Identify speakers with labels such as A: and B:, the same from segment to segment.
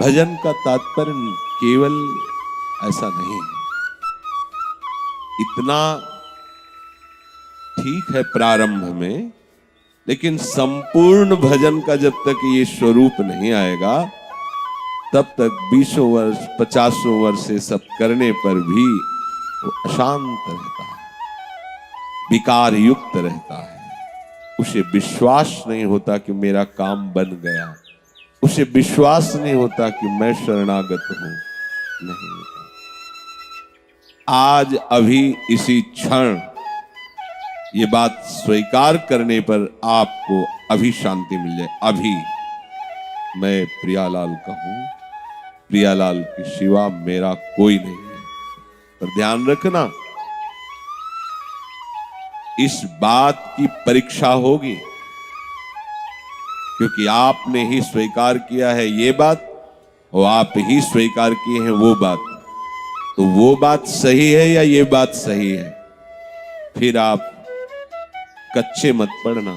A: भजन का तात्पर्य केवल ऐसा नहीं है। इतना ठीक है प्रारंभ में, लेकिन संपूर्ण भजन का जब तक ये स्वरूप नहीं आएगा तब तक 20 वर्ष 50 वर्ष से सब करने पर भी वो अशांत रहता है, विकार युक्त रहता है। उसे विश्वास नहीं होता कि मेरा काम बन गया, उसे विश्वास नहीं होता कि मैं शरणागत हूं, नहीं होता। आज अभी इसी क्षण ये बात स्वीकार करने पर आपको अभी शांति मिल जाए। अभी मैं प्रियालाल का हूं, प्रियालाल के सिवा मेरा कोई नहीं है। पर ध्यान रखना, इस बात की परीक्षा होगी, क्योंकि आपने ही स्वीकार किया है ये बात और आप ही स्वीकार किए हैं वो बात। तो वो बात सही है या ये बात सही है? फिर आप कच्चे मत पड़ना।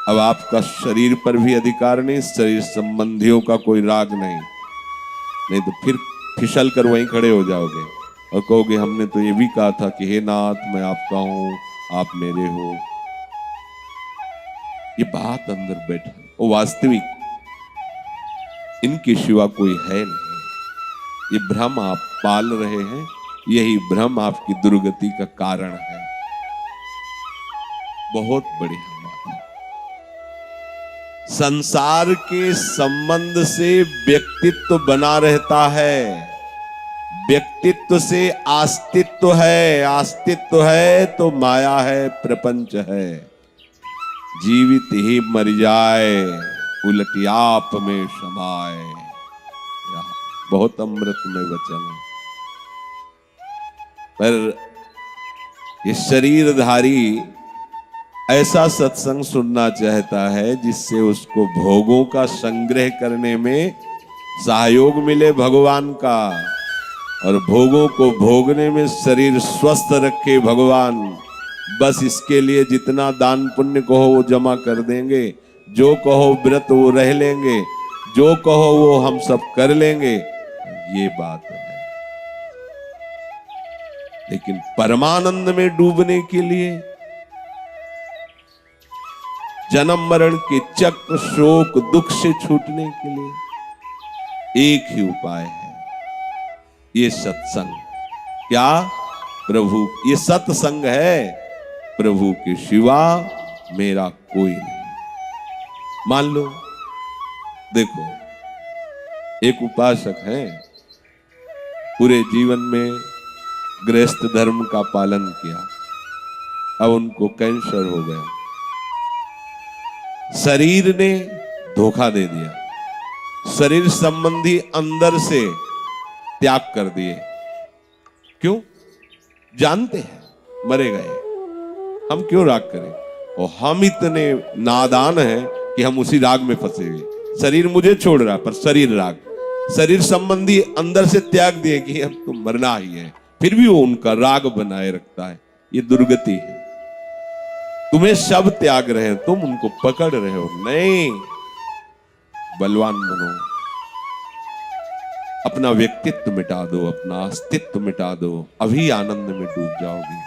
A: अब आपका शरीर पर भी अधिकार नहीं, शरीर संबंधियों का कोई राग नहीं तो फिर फिसल कर वहीं खड़े हो जाओगे और कहोगे हमने तो ये भी कहा था कि हे नाथ मैं आपका हूं, आप मेरे हो। ये बात अंदर बैठा, वो वास्तविक इनके सिवा कोई है नहीं। ये भ्रम आप पाल रहे हैं, यही भ्रम आपकी दुर्गति का कारण है। बहुत बढ़िया बात है। संसार के संबंध से व्यक्तित्व बना रहता है, व्यक्तित्व से आस्तित्व है, आस्तित्व है तो माया है, प्रपंच है। जीवित ही मर जाए, उलटी आप में समाए। बहुत अमृतमय वचन है। पर ये शरीरधारी ऐसा सत्संग सुनना चाहता है जिससे उसको भोगों का संग्रह करने में सहयोग मिले भगवान का, और भोगों को भोगने में शरीर स्वस्थ रखे भगवान। बस इसके लिए जितना दान पुण्य कहो वो जमा कर देंगे, जो कहो व्रत वो रह लेंगे, जो कहो वो हम सब कर लेंगे, ये बात है। लेकिन परमानंद में डूबने के लिए, जन्म मरण के चक्र शोक दुख से छूटने के लिए एक ही उपाय है, ये सत्संग। क्या? प्रभु, ये सत्संग है। प्रभु के सिवा मेरा कोई नहीं। मान लो, देखो, एक उपासक है, पूरे जीवन में गृहस्थ धर्म का पालन किया, अब उनको कैंसर हो गया, शरीर ने धोखा दे दिया, शरीर संबंधी अंदर से त्याग कर दिए। क्यों? जानते हैं मरे गए, हम क्यों राग करें? और हम इतने नादान हैं कि हम उसी राग में फंसे हुए। शरीर मुझे छोड़ रहा, पर शरीर राग, शरीर संबंधी अंदर से त्याग दिए कि अब तो मरना ही है, फिर भी वो उनका राग बनाए रखता है। ये दुर्गति है। तुम्हें सब त्याग रहे हैं, तुम उनको पकड़ रहे हो। नहीं, बलवान बनो, अपना व्यक्तित्व मिटा दो, अपना अस्तित्व मिटा दो, अभी आनंद में डूब जाओगे।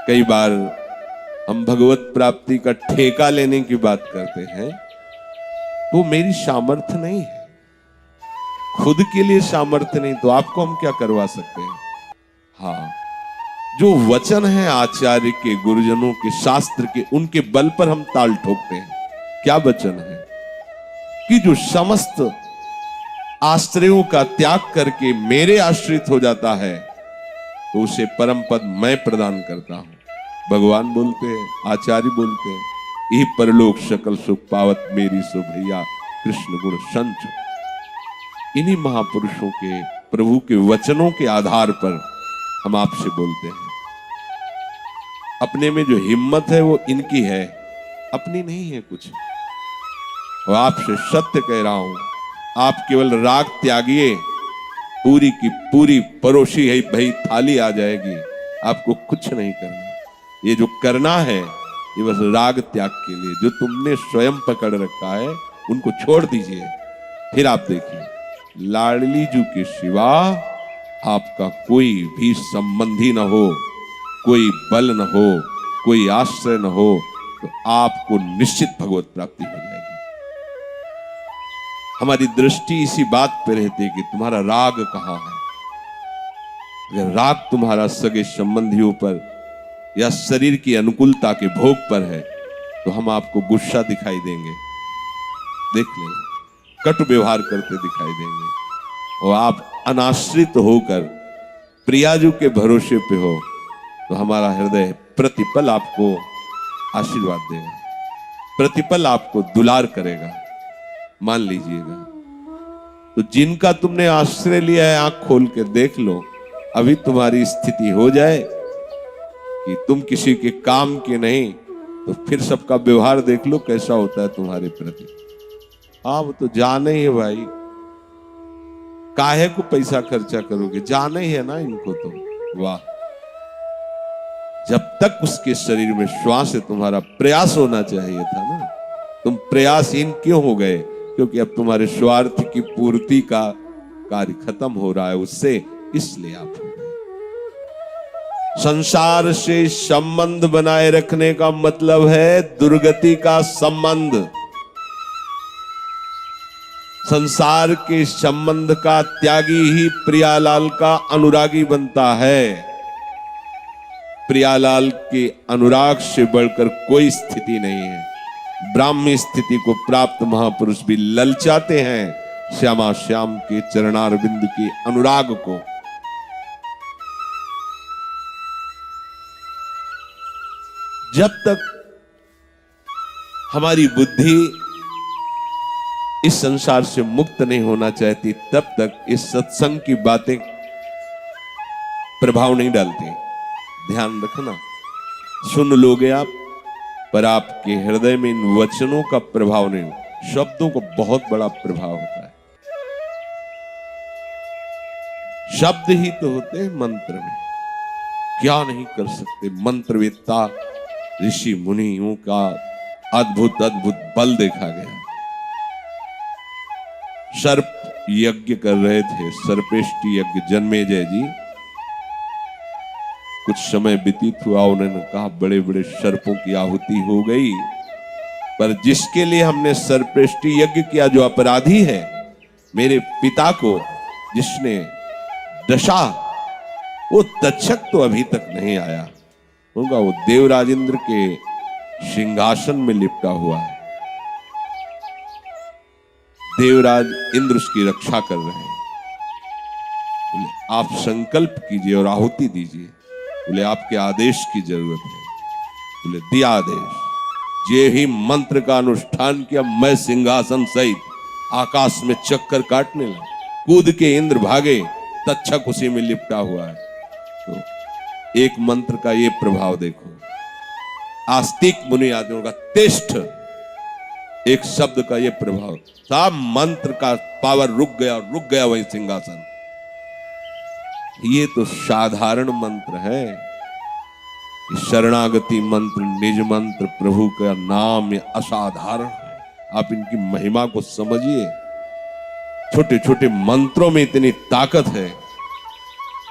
A: कई बार हम भगवत प्राप्ति का ठेका लेने की बात करते हैं, तो मेरी सामर्थ्य नहीं है, खुद के लिए सामर्थ्य नहीं, तो आपको हम क्या करवा सकते हैं? हाँ, जो वचन है आचार्य के, गुरुजनों के, शास्त्र के, उनके बल पर हम ताल ठोकते हैं। क्या वचन है? कि जो समस्त आश्रयों का त्याग करके मेरे आश्रित हो जाता है तो उसे परम पद मैं प्रदान करता हूं। भगवान बोलते हैं, आचार्य बोलते हैं, यही परलोक सकल सुख पावत मेरी सो भैया कृष्ण गुण संच। इन्हीं महापुरुषों के, प्रभु के वचनों के आधार पर हम आपसे बोलते हैं। अपने में जो हिम्मत है वो इनकी है, अपनी नहीं है कुछ। और आपसे सत्य कह रहा हूं, आप केवल राग त्यागिए, पूरी की पूरी परोसी है भाई थाली आ जाएगी। आपको कुछ नहीं करना। ये जो करना है ये बस राग त्याग के लिए, जो तुमने स्वयं पकड़ रखा है उनको छोड़ दीजिए। फिर आप देखिए, लाडली जी के सिवा आपका कोई भी संबंधी न हो, कोई बल न हो, कोई आश्रय न हो, तो आपको निश्चित भगवत प्राप्ति हो जाएगी। हमारी दृष्टि इसी बात पर रहती है कि तुम्हारा राग कहां है। अगर राग तुम्हारा सगे संबंधियों पर या शरीर की अनुकूलता के भोग पर है, तो हम आपको गुस्सा दिखाई देंगे, देख लेना, कटु व्यवहार करते दिखाई देंगे, और आप अनाश्रित होकर प्रियाजू के भरोसे पे हो, तो हमारा हृदय प्रतिपल आपको आशीर्वाद देगा, प्रतिपल आपको दुलार करेगा। मान लीजिएगा, तो जिनका तुमने आश्रय लिया है, आंख खोल के देख लो, अभी तुम्हारी स्थिति हो जाए कि तुम किसी के काम के नहीं, तो फिर सबका व्यवहार देख लो कैसा होता है तुम्हारे प्रति। हाँ, वो तो जाने ही है भाई, काहे को पैसा खर्चा करोगे, जाने ही है ना इनको तो। वाह, जब तक उसके शरीर में श्वास है तुम्हारा प्रयास होना चाहिए था ना, तुम प्रयासहीन क्यों हो गए? क्योंकि अब तुम्हारे स्वार्थ की पूर्ति का कार्य खत्म हो रहा है उससे, इसलिए आप हो गए। संसार से संबंध बनाए रखने का मतलब है दुर्गति का संबंध। संसार के संबंध का त्यागी ही प्रियालाल का अनुरागी बनता है। प्रियालाल के अनुराग से बढ़कर कोई स्थिति नहीं है। ब्राह्मी स्थिति को प्राप्त महापुरुष भी ललचाते हैं श्यामा श्याम के चरणारविंद के अनुराग को। जब तक हमारी बुद्धि इस संसार से मुक्त नहीं होना चाहती, तब तक इस सत्संग की बातें प्रभाव नहीं डालती। ध्यान रखना, सुन लोगे आप, पर आपके हृदय में इन वचनों का प्रभाव नहीं। शब्दों को बहुत बड़ा प्रभाव होता है। शब्द ही तो होते हैं मंत्र में, क्या नहीं कर सकते। मंत्रवेत्ता ऋषि मुनियों का अद्भुत अद्भुत बल देखा गया। सर्प यज्ञ कर रहे थे, सर्पेष्टि यज्ञ, जन्मेजय जी। कुछ समय व्यतीत हुआ, उन्होंने कहा बड़े बड़े सर्पों की आहुति हो गई, पर जिसके लिए हमने सर्पेष्टि यज्ञ किया, जो अपराधी है, मेरे पिता को जिसने दशा, वो तक्षक तो अभी तक नहीं आया होगा, वो देवराजेंद्र के सिंहासन में लिपटा हुआ है। देवराज इंद्र उसकी रक्षा कर रहे हैं। बोले आप संकल्प कीजिए और आहुति दीजिए। बोले आपके आदेश की जरूरत है। बोले दिया आदेश। जे ही मंत्र का अनुष्ठान किया, मैं सिंहासन सहित आकाश में चक्कर काटने लगा। कूद के इंद्र भागे, तक्षक उसी में लिपटा हुआ है। तो एक मंत्र का ये प्रभाव देखो। आस्तिक मुनि आदमियों का तिष्ठ, एक शब्द का ये प्रभाव, सब मंत्र का पावर रुक गया वही सिंहासन। ये तो साधारण मंत्र है। शरणागति मंत्र, निज मंत्र, प्रभु का नाम, ये असाधारण है। आप इनकी महिमा को समझिए। छोटे छोटे मंत्रों में इतनी ताकत है।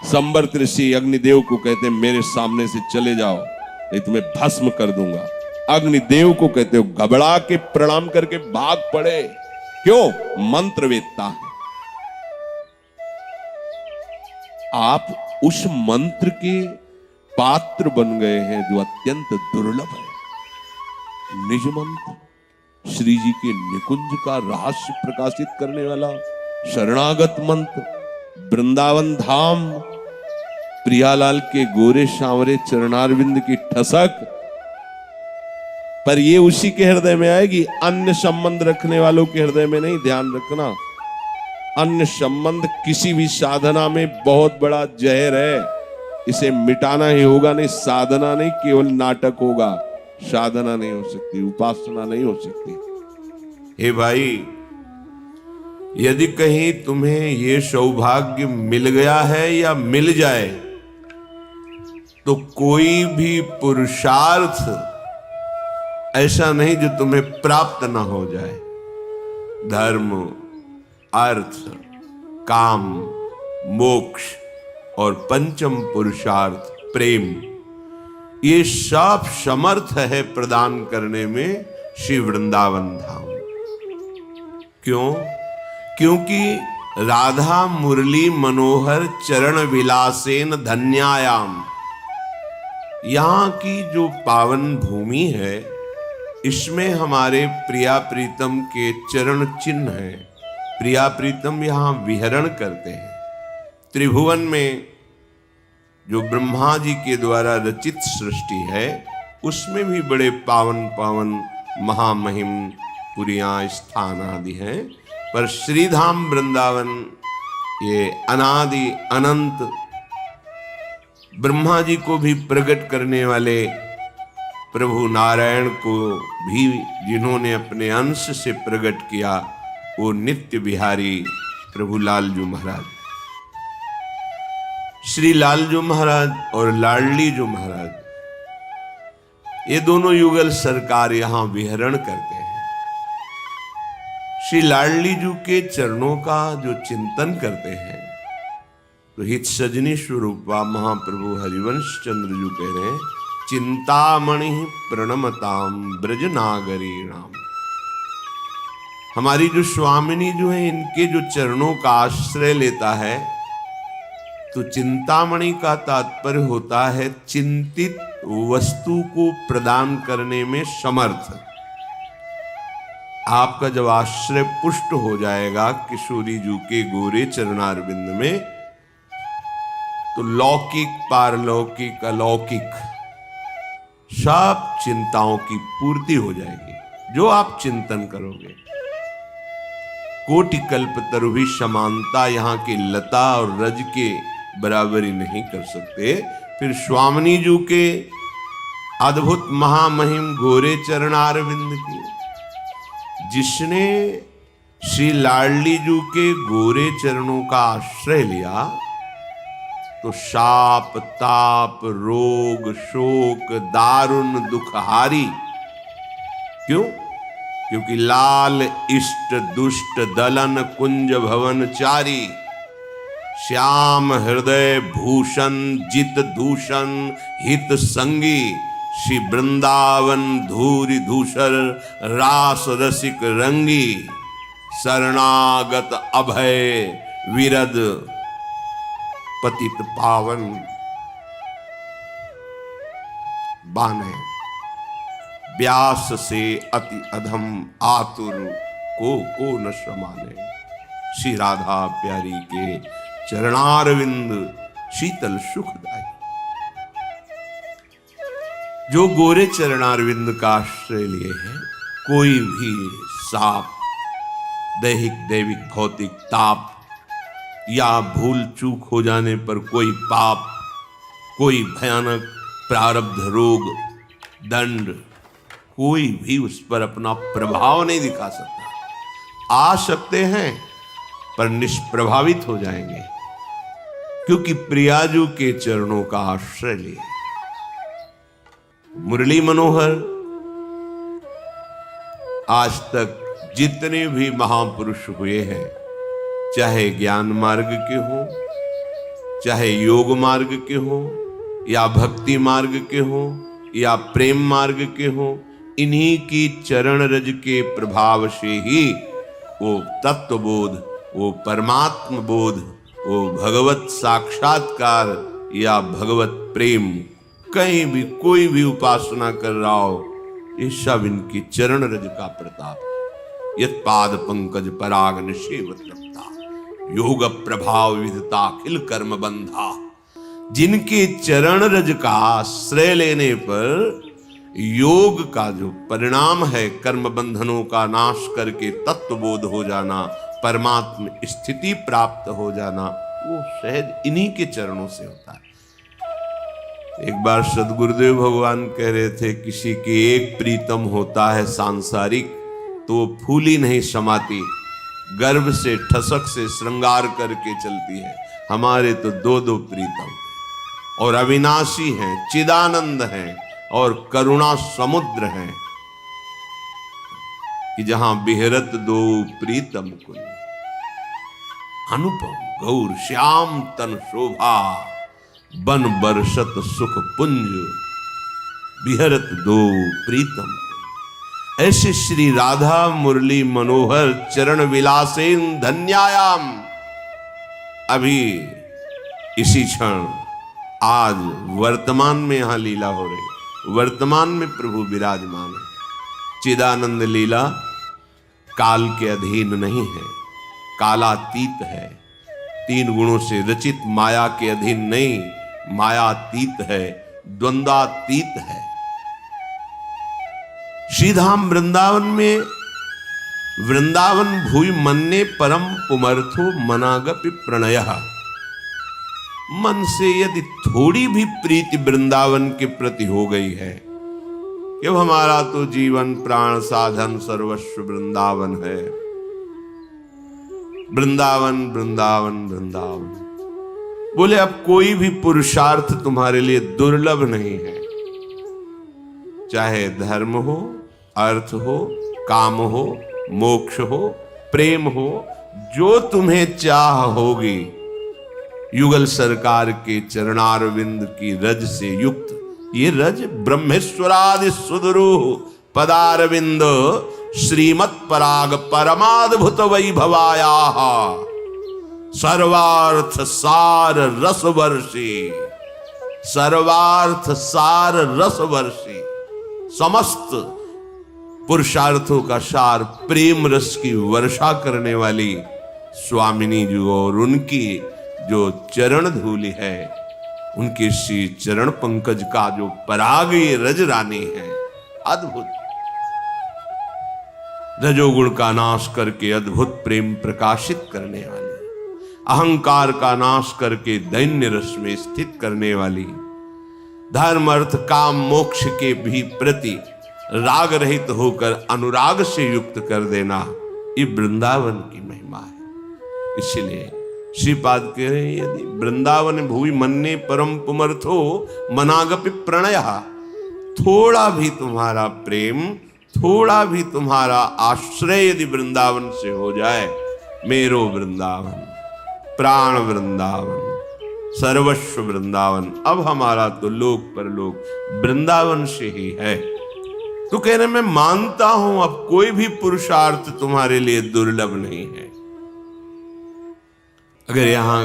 A: संवर्त ऋषि अग्निदेव को कहते हैं मेरे सामने से चले जाओ, नहीं तुम्हें भस्म कर दूंगा। अग्निदेव को कहते हो, घबरा के प्रणाम करके भाग पड़े। क्यों? मंत्रवेत्ता है। आप उस मंत्र के पात्र बन गए हैं जो अत्यंत दुर्लभ है। निज मंत्र, श्री जी के निकुंज का रहस्य प्रकाशित करने वाला शरणागत मंत्र, वृंदावन धाम, प्रियालाल के गोरे सांवरे चरणारविंद की ठसक, पर ये उसी के हृदय में आएगी, अन्य संबंध रखने वालों के हृदय में नहीं। ध्यान रखना, अन्य संबंध किसी भी साधना में बहुत बड़ा जहर है। इसे मिटाना ही होगा, नहीं साधना नहीं, केवल नाटक होगा। साधना नहीं हो सकती, उपासना नहीं हो सकती। हे भाई, यदि कहीं तुम्हें ये सौभाग्य मिल गया है या मिल जाए, तो कोई भी पुरुषार्थ ऐसा नहीं जो तुम्हें प्राप्त ना हो जाए। धर्म,
B: अर्थ, काम, मोक्ष और पंचम पुरुषार्थ प्रेम, ये सब समर्थ है प्रदान करने में श्री वृंदावन धाम। क्यों? क्योंकि राधा मुरली मनोहर चरण विलासेन धन्यायाम, यहां की जो पावन भूमि है, इसमें हमारे प्रिया प्रीतम के चरण चिन्ह हैं। प्रिया प्रीतम यहां विहरण करते हैं। त्रिभुवन में जो ब्रह्मा जी के द्वारा रचित सृष्टि है, उसमें भी बड़े पावन पावन महामहिम पुरियां स्थान आदि हैं, पर श्रीधाम वृंदावन ये अनादि अनंत ब्रह्मा जी को भी प्रकट करने वाले प्रभु नारायण को भी जिन्होंने अपने अंश से प्रकट किया, वो नित्य बिहारी प्रभु लालजू महाराज, श्री लालजू महाराज और लाडलीजू महाराज, ये दोनों युगल सरकार यहां विहरण करते हैं। श्री लाडलीजू के चरणों का जो चिंतन करते हैं, तो हित सजनी स्वरूपा महाप्रभु हरिवंश चंद्र जी कह रहे हैं, चिंतामणि प्रणमताम ब्रज नागरीणाम। हमारी जो स्वामिनी जो है, इनके जो चरणों का आश्रय लेता है, तो चिंतामणि का तात्पर्य होता है चिंतित वस्तु को प्रदान करने में समर्थ। आपका जब आश्रय पुष्ट हो जाएगा किशोरी जी के गोरे चरणारविंद में, तो लौकिक, पारलौकिक, अलौकिक सब चिंताओं की पूर्ति हो जाएगी जो आप चिंतन करोगे। कोटि कल्प तरु भी समानता यहाँ की लता और रज के बराबरी नहीं कर सकते। फिर स्वामिनी जी के अद्भुत महामहिम गोरे चरणारविंद की, जिसने श्री लाडली जी के गोरे चरणों का आश्रय लिया, तो शाप ताप रोग शोक दारुण दुखहारी। क्यों? क्योंकि लाल इष्ट दुष्ट दलन कुंज भवन चारी, श्याम हृदय भूषण जित दूषण हित संगी, श्री वृंदावन धूरि धूसर रास रसिक रंगी, शरणागत अभय विरद पतित पावन बाने, व्यास से अति अधम आतुर को न श्रमाने। श्री राधा प्यारी के चरणारविंद शीतल सुखदाई। जो गोरे चरणारविंद का आश्रय लिए हैं, कोई भी साप, दैहिक दैविक भौतिक ताप या भूल चूक हो जाने पर कोई पाप, कोई भयानक प्रारब्ध रोग दंड, कोई भी उस पर अपना प्रभाव नहीं दिखा सकता। आ सकते हैं पर निष्प्रभावित हो जाएंगे, क्योंकि प्रियाजू के चरणों का आश्रय लिए। मुरली मनोहर आज तक जितने भी महापुरुष हुए हैं, चाहे ज्ञान मार्ग के हो, चाहे योग मार्ग के हो, या भक्ति मार्ग के हो, या प्रेम मार्ग के हो, इन्हीं की चरण रज के प्रभाव से ही वो तत्वबोध, वो परमात्म बोध, वो भगवत साक्षात्कार या भगवत प्रेम, कहीं भी कोई भी उपासना कर रहा हो, ये सब इनकी चरण रज का प्रताप। यत पाद पंकज पराग निषेवत रखता, योग प्रभाव विधता अखिल कर्म बंधा। जिनके चरण रज का आश्रय लेने पर योग का जो परिणाम है, कर्म बंधनों का नाश करके तत्वबोध हो जाना, परमात्म स्थिति प्राप्त हो जाना, वो सहज इन्हीं के चरणों से होता है। एक बार सदगुरुदेव भगवान कह रहे थे, किसी के एक प्रीतम होता है सांसारिक, तो वो फूली नहीं समाती, गर्भ से ठसक से श्रृंगार करके चलती है। हमारे तो दो दो प्रीतम और अविनाशी हैं, चिदानंद हैं और करुणा समुद्र हैं, कि जहां बिहरत दो प्रीतम कुल। अनुपम गौर श्याम तन शोभा, बन बरसत सुख पुंज, बिहरत दो प्रीतम। ऐसे श्री राधा मुरली मनोहर चरण विलासेन धन्यायाम। अभी इसी क्षण आज वर्तमान में यहां लीला हो रही, वर्तमान में प्रभु विराजमान है। चिदानंद लीला काल के अधीन नहीं है, कालातीत है। 3 गुणों से रचित माया के अधीन नहीं, मायातीत है, द्वंद्वातीत है। श्रीधाम वृंदावन में वृंदावन भूय मन्ने परम पुमर्थो मनागपि प्रणयः। मन से यदि थोड़ी भी प्रीति वृंदावन के प्रति हो गई है कि हमारा तो जीवन प्राण साधन सर्वस्व वृंदावन है, वृंदावन वृंदावन वृंदावन, बोले अब कोई भी पुरुषार्थ तुम्हारे लिए दुर्लभ नहीं है। चाहे धर्म हो, अर्थ हो, काम हो, मोक्ष हो, प्रेम हो, जो तुम्हें चाह होगी, युगल सरकार के चरणारविंद की रज से युक्त ये रज ब्रह्मेश्वरादि सुदुरूह पदारविंद श्रीमत् पराग परमाद्भुत वैभवाया सर्वार्थ सार रसवर्षी, सर्वार्थ सार रसवर्षी, समस्त पुरुषार्थों का सार प्रेम रस की वर्षा करने वाली स्वामिनी जी और उनकी जो चरण धूलि है, उनके श्री चरण पंकज का जो पराग ये रज रानी है, अद्भुत रजोगुण का नाश करके अद्भुत प्रेम प्रकाशित करने वाली, अहंकार का नाश करके दैन्य रस में स्थित करने वाली, धर्म अर्थ काम मोक्ष के भी प्रति राग रहित होकर अनुराग से युक्त कर देना, ये वृंदावन की महिमा है। इसलिए श्रीपाद कह रहे हैं यदि वृंदावन भूमि मन्ने परम पुमर्थो मनागपि प्रणयः, थोड़ा भी तुम्हारा प्रेम, थोड़ा भी तुम्हारा आश्रय यदि वृंदावन से हो जाए, मेरो वृंदावन, प्राण वृंदावन, सर्वस्व वृंदावन, अब हमारा तो लोक परलोक वृंदावन से ही है। तो कह रहे मैं मानता हूं अब कोई भी पुरुषार्थ तुम्हारे लिए दुर्लभ नहीं है। अगर यहां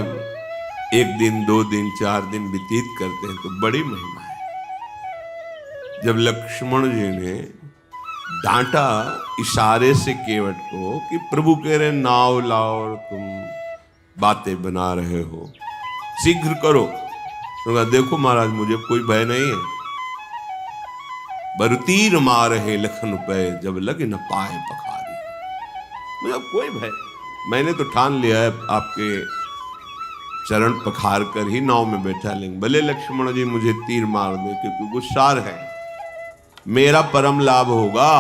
B: 1 दिन 2 दिन 4 दिन व्यतीत करते हैं तो बड़ी महिमा है। जब लक्ष्मण जी ने डांटा इशारे से केवट को कि प्रभु कह रहे नाव लाओ और तुम बातें बना रहे हो, शीघ्र करो, तो देखो महाराज मुझे कोई भय नहीं है, बरुतीर मार है लखन पे जब लगे न पाए पखारी, मुझे कोई भय, मैंने तो ठान लिया है आपके चरण पखार कर ही नाव में बैठा लेंगे। भले लक्ष्मण जी मुझे तीर मार दे क्योंकि गुस्सार है, मेरा परम लाभ होगा।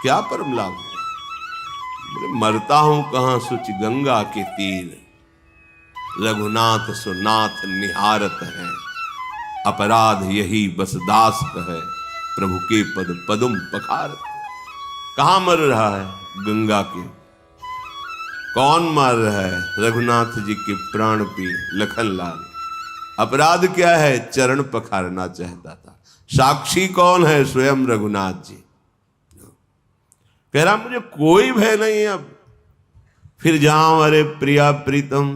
B: क्या परम लाभ होगा? मरता हूं कहां सुच गंगा के तीर, रघुनाथ सुनाथ निहारत है, अपराध यही बस दास कहे, प्रभु के पद पदुम पखारत। कहां मर रहा है? गंगा के। कौन मार रहा है? रघुनाथ जी के प्राण पी लखनलाल। अपराध क्या है? चरण पखारना चाहता था। साक्षी कौन है? स्वयं रघुनाथ जी। कह रहा मुझे कोई भय नहीं अब, फिर जाऊं अरे प्रिया प्रीतम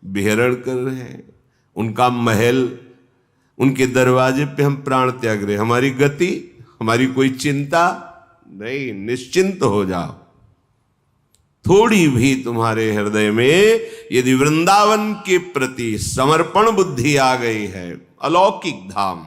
B: विहरण कर रहे हैं, उनका महल, उनके दरवाजे पे हम प्राण त्याग रहे, हमारी गति, हमारी कोई चिंता नहीं, निश्चिंत हो जाओ। थोड़ी भी तुम्हारे हृदय में यदि वृंदावन के प्रति समर्पण बुद्धि आ गई है, अलौकिक धाम,